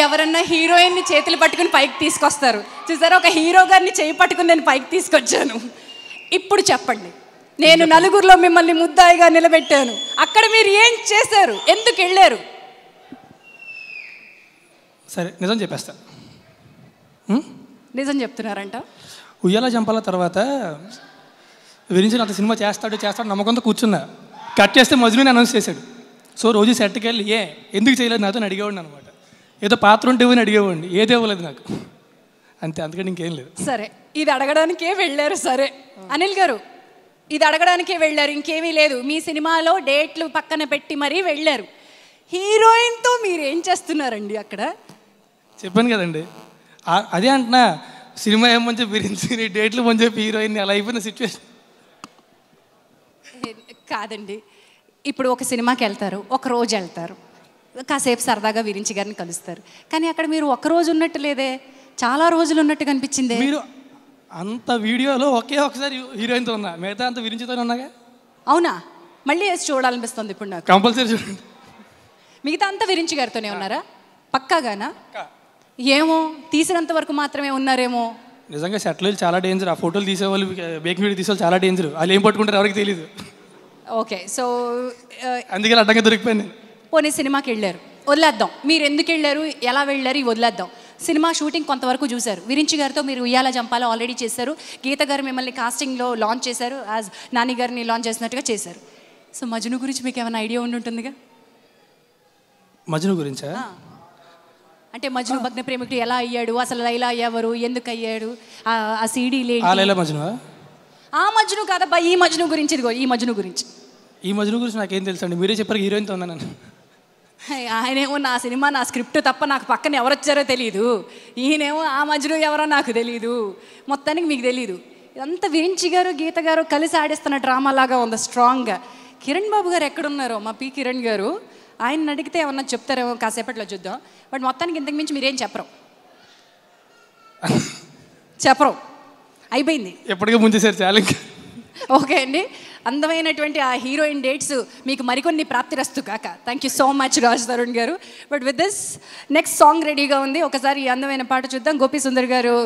ఎవరన్నా హీరోయిన్ని చేతులు పట్టుకుని పైకి తీసుకొస్తారు చూసారా, ఒక హీరో గారిని చేయి పట్టుకుని నేను పైకి తీసుకొచ్చాను. ఇప్పుడు చెప్పండి, నేను నలుగురిలో మిమ్మల్ని ముద్దాయిగా నిలబెట్టాను, అక్కడ మీరు ఏం చేశారు, ఎందుకు వెళ్ళారు? సరే నిజం చెప్పేస్తా. నిజం చెప్తున్నారంట. ఉయ్యాల జంపాల తర్వాత విరించి అంత సినిమా చేస్తాడు నమ్మకంతో కూర్చున్నా. కట్ చేస్తే మజ్నుని అనౌన్స్ చేశాడు. సో రోజు సెట్కి వెళ్ళి ఎందుకు చేయలేదు నాతో అడిగేవాడిని అనమాట. ఏదో పాత్ర ఉంటే ఇవ్వని అడిగేవాడిని, ఏది ఇవ్వలేదు నాకు, అంతే, అందుకని ఇంకేం లేదు. సరే, ఇది అడగడానికే వెళ్ళారు. సరే అనిల్ గారు, ఇది అడగడానికే వెళ్ళారు, ఇంకేమీ లేదు. మీ సినిమాలో డేట్లు పక్కన పెట్టి మరీ వెళ్ళారు. హీరోయిన్తో మీరు ఏం చేస్తున్నారండి అక్కడ? చెప్పాను కదండి, అదే అంటున్నా, సినిమా ఏమని చెప్పి విరించి డేట్లు అని చెప్పి హీరోయిన్ అలా అయిపోయిన సిచ్యువేషన్. కాదండి, ఇప్పుడు ఒక సినిమాకి వెళ్తారు, ఒక రోజు వెళ్తారు, కాసేపు సరదాగా విరించి గారిని కలుస్తారు, కానీ అక్కడ మీరు ఒక రోజు ఉన్నట్టు లేదే, చాలా రోజులు ఉన్నట్టు కనిపించింది. మీరు అంత వీడియోలో ఒకే ఒకసారి హీరోయిన్తో ఉన్నా, మిగతా అంత విరించితోనే ఉన్నాగా. అవునా? మళ్ళీ వేసి చూడాలనిపిస్తుంది ఇప్పుడు నాకు. కంపల్సరీ చూడండి. మిగతా అంతా విరించి గారితోనే ఉన్నారా? పక్కాగానా? ఏమో, తీసినంత వరకు మాత్రమే ఉన్నారేమో. నిజంగా సెట్లు చాలా డేంజర్. ఆ ఫోటోలు తీసేవాళ్ళు, బేకింగ్ వీడియో తీసేవాళ్ళు చాలా డేంజర్. వాళ్ళు ఏం పట్టుకుంటారు ఎవరికి తెలియదు. ఓకే, సో అందుకని అడ్డంగా దొరికిపోయింది. పోనీ సినిమాకి వెళ్ళారు, వదిలేద్దాం. మీరు ఎందుకు వెళ్ళారు, ఎలా వెళ్ళారు ఇవి వదిలేద్దాం. సినిమా షూటింగ్ కొంతవరకు చూశారు. విరించి గారితో మీరు ఉయ్యాల జంపాల ఆల్రెడీ చేశారు. గీత గారు మిమ్మల్ని కాస్టింగ్లో లాంచ్ చేశారు, యాజ్ నాని గారిని లాంచ్ చేసినట్టుగా చేశారు. సో మజ్ను గురించి మీకు ఏమైనా ఐడియా ఉంటుందిగా? మజ్ను గురించా? అంటే మజ్ను భగ్న ప్రేమికుడు ఎలా అయ్యాడు, అసలు లైలా ఎవరు, ఎందుకు అయ్యాడు, ఆ సీడీలే. ఆ మజ్ను కాదబ్బా, ఈ మజ్ను గురించి. ఇదిగో ఈ మజ్ను గురించి. ఈ మజ్ను గురించి నాకేం తెలుసు అండి, మీరే చెప్పారు హీరోయిన్తో ఉన్నాను. ఆయనేమో నా సినిమా నా స్క్రిప్ట్ తప్ప నాకు పక్కన ఎవరు వచ్చారో తెలియదు, ఈయనేమో ఆ మజ్ను ఎవరో నాకు తెలీదు, మొత్తానికి మీకు తెలీదు. ఇదంతా విరించి గారు గీత గారు కలిసి ఆడిస్తున్న డ్రామా లాగా ఉంది స్ట్రాంగ్గా. కిరణ్ బాబు గారు ఎక్కడున్నారో, మా పి కిరణ్ గారు, ఆయన అడిగితే ఏమన్నా చెప్తారేమో, కాసేపట్లో చూద్దాం. బట్ మొత్తానికి ఇంతకు మించి మీరేం చెప్పరు, అయిపోయింది. ఎప్పటికీ ముంచేసారు చాలా. ఓకే అండి, అందమైనటువంటి ఆ హీరోయిన్ డేట్స్ మీకు మరికొన్ని ప్రాప్తిరస్తు కాక. Thank you so much Raj Tarun గారు. But with this next song రెడీగా ఉంది, ఒకసారి ఈ అందమైన పాట చూద్దాం. గోపి సుందర్ గారు,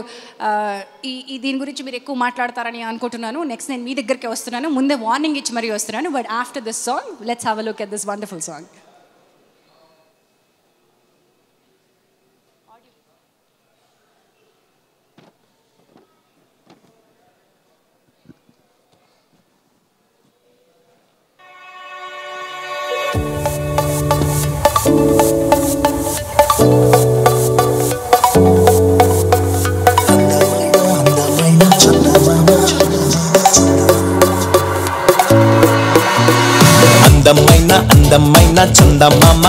దీని గురించి మీరు ఎక్కువ మాట్లాడతారని అనుకుంటున్నాను. నెక్స్ట్ నేను మీ దగ్గరికి వస్తున్నాను, ముందే వార్నింగ్ ఇచ్చి మరీ వస్తున్నాను. But after this song let's have a look at this wonderful song. అందమైన చందమామ,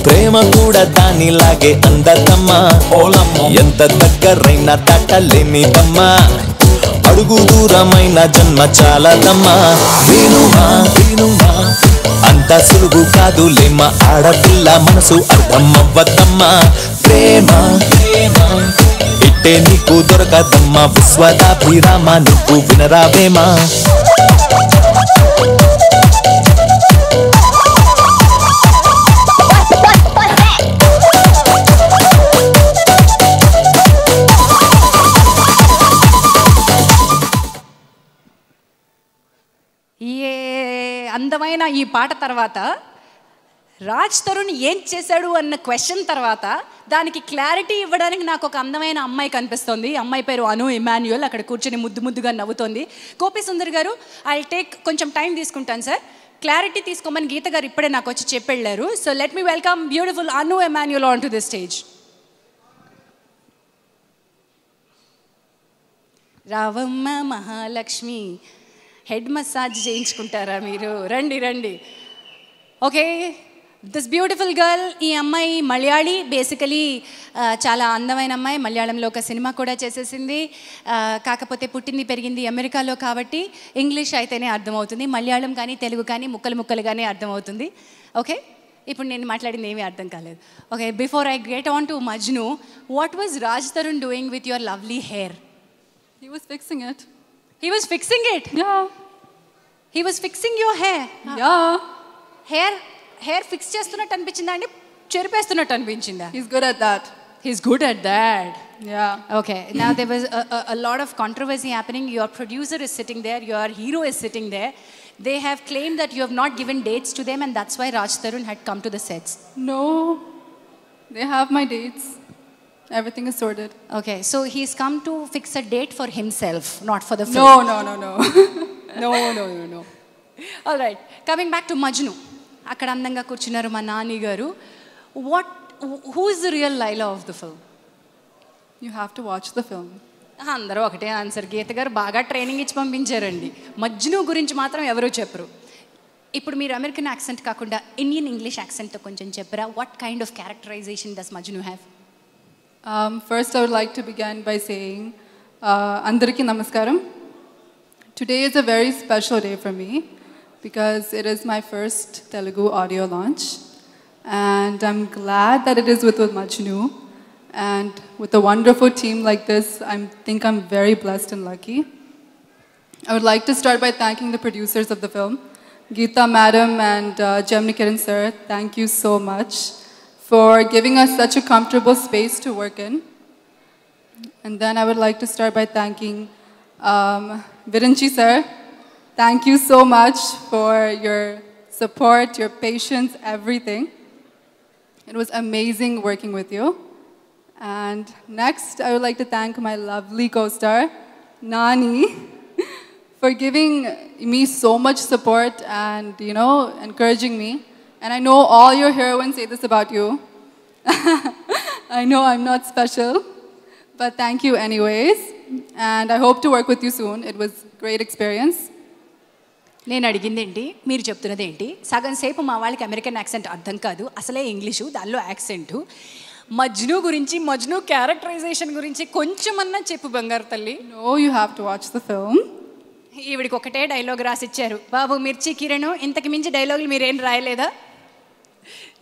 ప్రేమ కూడా దానిలాగే అందదమ్మా. ఎంత దగ్గరైన దాటలేనిదమ్మా, అడుగు దూరమైన జన్మ చాలదమ్మా. వేణుమా వేణుమా, అంత సులువు కాదులేమ్మా, ఆడపిల్ల మనసు అర్థం అవ్వద్దమ్మా. ప్రేమ ప్రేమ ఇట్టే నీకు దొరకదమ్మా, విశ్వదాభిరామ నువ్వు వినరావేమా. అందమైన ఈ పాట తర్వాత రాజ్ తరుణ్ ఏం చేశాడు అన్న క్వశ్చన్ తర్వాత దానికి క్లారిటీ ఇవ్వడానికి నాకు ఒక అందమైన అమ్మాయి కనిపిస్తుంది. అమ్మాయి పేరు అను ఇమాన్యుయల్, అక్కడ కూర్చొని ముద్దుగా నవ్వుతోంది. గోపి సుందర్ గారు, ఐ టేక్ కొంచెం టైం తీసుకుంటాను సార్, క్లారిటీ తీసుకోమని గీత గారు ఇప్పుడే నాకు వచ్చి చెప్పెళ్ళారు. So let me welcome beautiful Anu Emmanuel on to the stage. రావమ్మ మహాలక్ష్మి, హెడ్ మసాజ్ చేయించుకుంటారా మీరు? రండి రండి. ఓకే, దిస్ బ్యూటిఫుల్ గర్ల్, ఈ అమ్మాయి మలయాళీ, బేసికలీ చాలా అందమైన అమ్మాయి. మలయాళంలో ఒక సినిమా కూడా చేసేసింది. కాకపోతే పుట్టింది పెరిగింది అమెరికాలో కాబట్టి ఇంగ్లీష్ అయితేనే అర్థమవుతుంది, మలయాళం కానీ తెలుగు కానీ ముక్కలుగానే అర్థమవుతుంది. ఓకే, ఇప్పుడు నేను మాట్లాడింది ఏమీ అర్థం కాలేదు. Okay, before I get on to Majnu, what was Raj Tarun doing with your lovely hair? He was fixing it. He was fixing it? Yeah. He was fixing your hair? Yeah. Hair fix చేస్తున్నట్టు అనిపించిందా అండి? చెరిపేస్తున్నట్టు అనిపించిందా? He's good at that. He's good at that. Yeah. Okay, now there was a lot of controversy happening. Your producer is sitting there, your hero is sitting there. They have claimed that you have not given dates to them and that's why Raj Tarun had come to the sets. No, they have my dates. Everything is sorted. Okay, so he's come to fix a date for himself, not for the film. No, no, no, no. No, no, no, no. All right, coming back to Majnu. అక్కడ అందంగా కూర్చున్నారు మా నాని గారు. Who is the real Laila of the film? You have to watch the film. అందరూ ఒకటే answer. గీత గారు బాగా training ఇచ్చి పంపించారండి. మజ్ను గురించి మాత్రం ఎవరూ చెప్పరు. ఇప్పుడు మీరు అమెరికన్ యాక్సెంట్ కాకుండా ఇండియన్ ఇంగ్లీష్ యాక్సెంట్తో కొంచెం చెప్పరా? What kind of characterization does Majnu have? First, I would like to begin by saying, Andariki Namaskaram. Today is a very special day for me because it is my first Telugu audio launch. And I'm glad that it is with Majnu. And with a wonderful team like this, I think I'm very blessed and lucky. I would like to start by thanking the producers of the film, Geeta Madam and Gemini Kiran Sir. Thank you so much for giving us such a comfortable space to work in. And then I would like to start by thanking Viranchi Sir. Thank you so much for your support, your patience, everything. It was amazing working with you. And next, I would like to thank my lovely co-star, Nani, for giving me so much support and, encouraging me. And I know all your heroines say this about you. I know I'm not special, but thank you anyways. And I hope to work with you soon. It was a great experience. నేను అడిగింది ఏంటి, మీరు చెప్తున్నది ఏంటి? సగం సేపు మా వాళ్ళకి అమెరికన్ యాక్సెంట్ అర్థం కాదు, అసలే ఇంగ్లీషు, దానిలో యాక్సెంటు. మజ్ను గురించి, మజ్ను క్యారెక్టరైజేషన్ గురించి కొంచెమన్నా చెప్పు బంగారు తల్లి. No, you have to watch the film. ఈవిడికి ఒకటే డైలాగ్ రాసిచ్చారు, బాబు మిర్చి కిరణ్, ఇంతకు మించి డైలాగులు మీరేం రాయలేదా?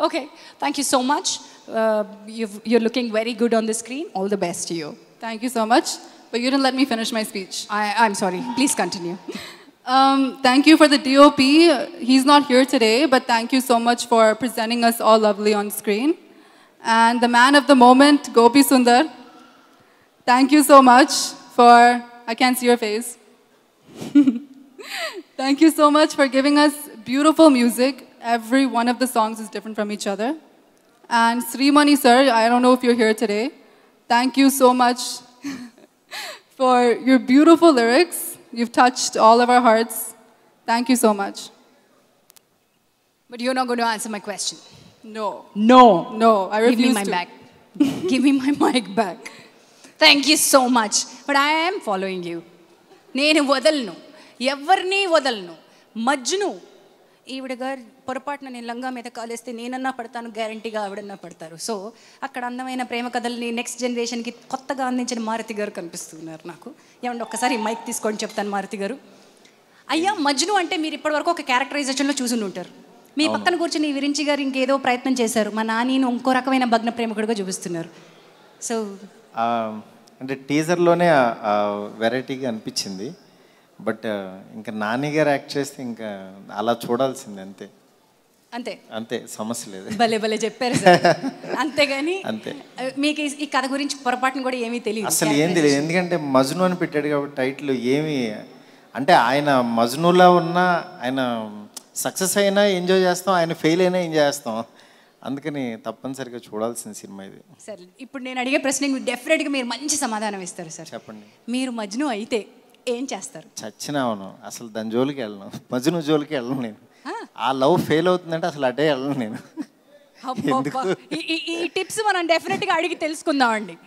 Okay, thank you so much. You're looking very good on the screen. All the best to you. Thank you so much. But you didn't let me finish my speech. I'm sorry. Please continue. Thank you for the DOP. He's not here today, but thank you so much for presenting us all lovely on screen. And the man of the moment, Gopi Sundar. Thank you so much for, I can't see your face. Thank you so much for giving us beautiful music. Every one of the songs is different from each other. And Srimani sir, I don't know if you're here today. Thank you so much for your beautiful lyrics. You've touched all of our hearts. Thank you so much. But you're not going to answer my question. No. No. No, I refuse Give me my to. back. Give me my mic back. Thank you so much. But I am following you. నేను వదలను, ఎవరిని వదలను. మజ్ను, ఈవిడ గారు పొరపాటున నేను లంగా మీద కాలేస్తే నేనన్నా పడతాను, గ్యారంటీగా ఆవిడన్నా పడతారు. సో అక్కడ అందమైన ప్రేమ కథల్ని నెక్స్ట్ జనరేషన్కి కొత్తగా అందించిన మారుతి గారు కనిపిస్తున్నారు నాకు. ఏమంటే ఒక్కసారి మైక్ తీసుకొని చెప్తాను మారుతి గారు. అయ్యా, మజ్ను అంటే మీరు ఇప్పటివరకు ఒక క్యారెక్టరైజేషన్లో చూసుని ఉంటారు. మీ పక్కన కూర్చొని విరించి గారు ఇంకేదో ప్రయత్నం చేశారు, మా నానిను ఇంకో రకమైన భగ్న ప్రేమికుడిగా చూపిస్తున్నారు. సో అంటే టీజర్లోనే వెరైటీగా అనిపించింది. బట్ ఇంకా నాని గారు యాక్ట్ చేస్తే ఇంకా అలా చూడాల్సిందే, అంతే అంతే అంతే, సమస్య లేదు. భలే భలే చెప్పారు సార్. అంతేగాని అంతే, మీకు ఈ కథ గురించి పొరపాటును కూడా ఏమీ తెలియదు, అసలు ఏం తెలియదు. ఎందుకంటే మజ్ను అని పెట్టాడు కాబట్టి టైటిల్ ఏమి, అంటే ఆయన మజ్నులా ఉన్నా, ఆయన సక్సెస్ అయినా ఎంజాయ్ చేస్తాం, ఆయన ఫెయిల్ అయినా ఎంజాయ్ చేస్తాం. అందుకని తప్పనిసరిగా చూడాల్సిన సినిమా ఇది. సరే, ఇప్పుడు నేను అడిగే ప్రశ్నకి డెఫినెట్గా మీరు మంచి సమాధానం ఇస్తారు సార్. చెప్పండి. మీరు మజ్ను అయితే ఏం చేస్తారు? చచ్చినావును, అసలు దాని జోలికి వెళ్ళను, మజ్ను జోలికి వెళ్ళను నేను. ఆ లవ్ ఫెయిల్ అవుతుందంటే అసలు అటే వెళ్ళను నేను. ఈ టిప్స్ మనం డెఫినెట్గా అడిగి తెలుసుకుందామండి.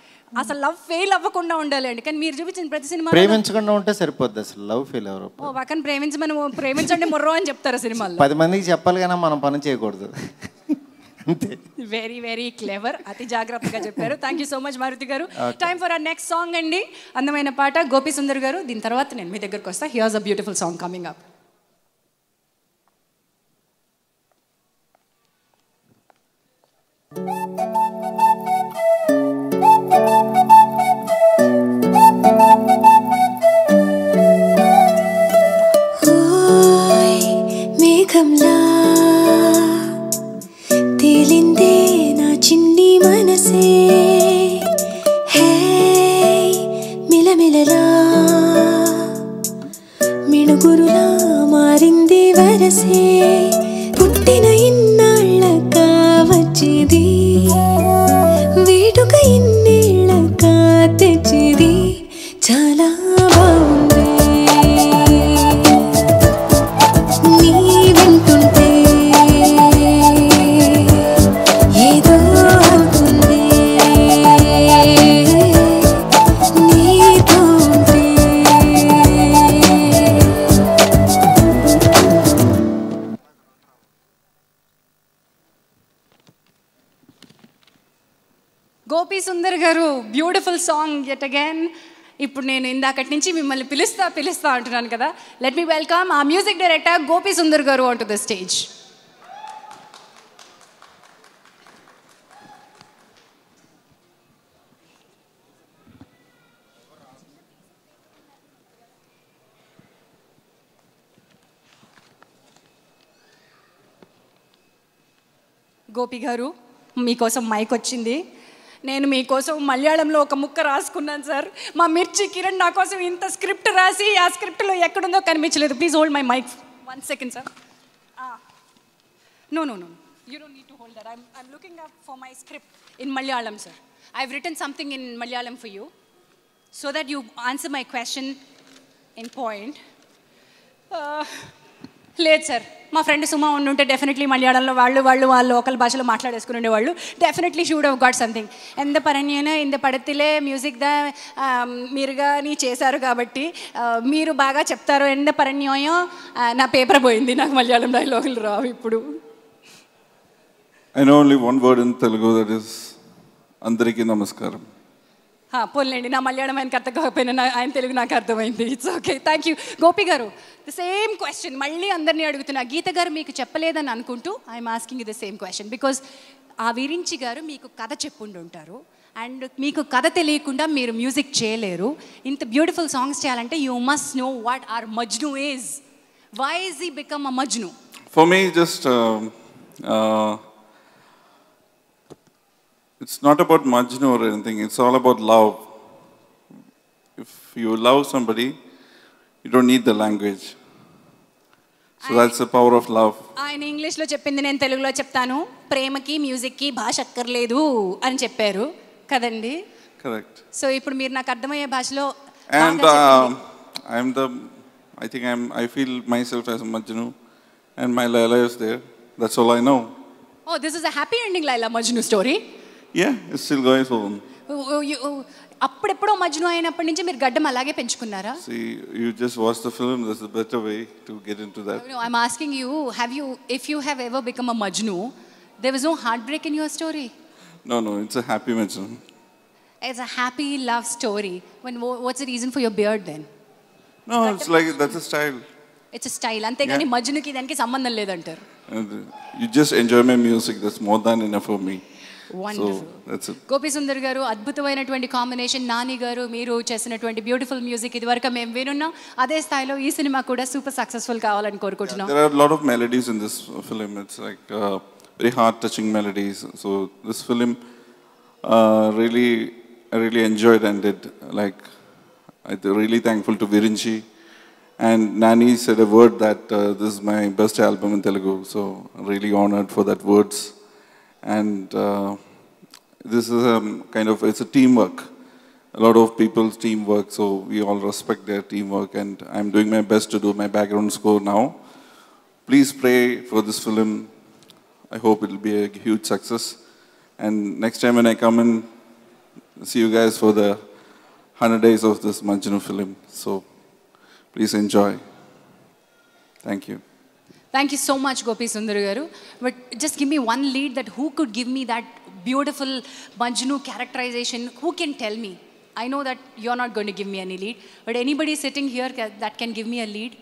అసలు లవ్ ఫెయిల్ అవ్వకుండా ఉండాలి అండి. కానీ మీరు చూపించిన ప్రతి సినిమా ప్రేమించకుండా ఉంటే సరిపోద్ది, అసలు లవ్ ఫెయిల్ ఎవరు. ఓ పక్కన ప్రేమించండి మొర్రో అని చెప్తారు సినిమాలో. 10 మందికి చెప్పాలి కానీ మనం పని చేయకూడదు. అంతే. వెరీ వెరీ క్లెవర్, అతి జాగ్రత్తగా చెప్పారు. Thank you so much Maruthi గారు. Time for our next song అండి. అందమైన పాట గోపి సుందర్ గారు. దీని తర్వాత నేను మీ దగ్గరకు వస్తా. Here's a beautiful song coming up. మేఘంలా తేలిందే గోపి సుందర్ గారు బ్యూటిఫుల్ సాంగ్ ఎట్ అగైన్. ఇప్పుడు నేను ఇందాకటి నుంచి మిమ్మల్ని పిలుస్తా అంటున్నాను కదా. లెట్ మీ వెల్కమ్ ఆ మ్యూజిక్ డైరెక్టర్ గోపి సుందర్ గారు on to the stage. Gopi గారు, మీకోసం మైక్ వచ్చింది. నేను మీకోసం మలయాళంలో ఒక ముక్క రాసుకున్నాను సార్. మా మిర్చి కిరణ్ నా కోసం ఇంత స్క్రిప్ట్ రాసి ఆ స్క్రిప్ట్లో ఎక్కడుందో కనిపించలేదు. Please hold my mike 1 second sir. No, you don't need to hold that. I'm looking up for my script in Malayalam, sir. I've written something in Malayalam for you so that you answer my question in point. లేదు sir, మా friend Suma ఉండుంటే definitely మలయాళంలో వాళ్ళు local భాషలో మాట్లాడేసుకుని ఉండేవాళ్ళు. Definitely she would have got something. ఎంత పరణ్యన ఇంత పడతిలే మ్యూజిక్ దా మీరుగా నీ చేశారు కాబట్టి మీరు బాగా చెప్తారు. ఎంత పరణ్యోయం నా పేపర్ పోయింది, నాకు మలయాళం డైలాగులు రావు ఇప్పుడు. I know only one word in Telugu, that is అందరికీ నమస్కారం. పోలేండి, నా మలయాళం ఆయనకు అర్థం కాకపోయినా ఆయన తెలుగు నాకు అర్థమైంది. It's okay, thank you. Gopi గారు, ద సేమ్ క్వశ్చన్ మళ్ళీ అందరినీ అడుగుతున్నా. గీత గారు మీకు చెప్పలేదని అనుకుంటూ I'm asking you the same question because ఆ విరించి గారు మీకు కథ చెప్పుండి ఉంటారు అండ్ మీకు కథ తెలియకుండా మీరు మ్యూజిక్ చేయలేరు. ఇంత బ్యూటిఫుల్ సాంగ్స్ చేయాలంటే you must know what are Majnu is. Why is he become a Majnu? For me, just it's not about Majnu or anything. It's all about love. If you love somebody, you don't need the language. So that's the power of love. ఆయన ఇంగ్లీష్లో చెప్పింది నేను తెలుగులో చెప్తాను. ప్రేమకి మ్యూజిక్కి భాష అక్కర్లేదు అని చెప్పారు కదండి? Correct. సో ఇప్పుడు మీరు నాకు అర్థమయ్యే భాషలో And I feel myself as Majnu and my Laila is there. That's all I know. Oh, this is a happy ending Laila Majnu story. Yeah, it's still going on. అప్పుడెప్పుడో మజ్ను అయినప్పటి నుంచి మీరు గడ్డం అలాగే పెంచుకున్నారా? See, you just watch the film. There's a better way to get into that. No, I'm asking you, if you have ever become a Majnu, there was no heartbreak in your story? No, it's a happy Majnu. It's a happy love story. What's the reason for your beard then? No, it's like that's a style. It's a style. అంతేగాని మజ్నుకి దానికి సంబంధం లేదంటారు. You just enjoy my music. That's more than enough for me. Wonderful. So, that's it. Gopi Sundar గారు, అద్భుతమైనటువంటి combination. Nani గారు, మీరు చేసినటువంటి beautiful music ఇది వరకు మేము వినున్నాం. అదే స్థాయిలో ఈ సినిమా కూడా సూపర్ సక్సెస్ఫుల్ కావాలని కోరుకుంటున్నాం. There are a lot of melodies in this film. It's like very heart-touching melodies. So this film I really enjoyed and did. Like, I'm really thankful to Virinchi. And Nani said a word that this is my best album in Telugu. So I'm really honored for that words. And this is it's a teamwork. A lot of people's teamwork, so we all respect their teamwork. And I'm doing my best to do my background score now. Please pray for this film. I hope it'll be a huge success. And next time when I come in, see you guys for the 100 days of this Majnu film. So please enjoy. Thank you. Thank you so much, Gopi Sundar garu. But just give me one lead that who could give me that beautiful Majnu characterization. Who can tell me? I know that you're not going to give me any lead, but anybody sitting here that can give me a lead?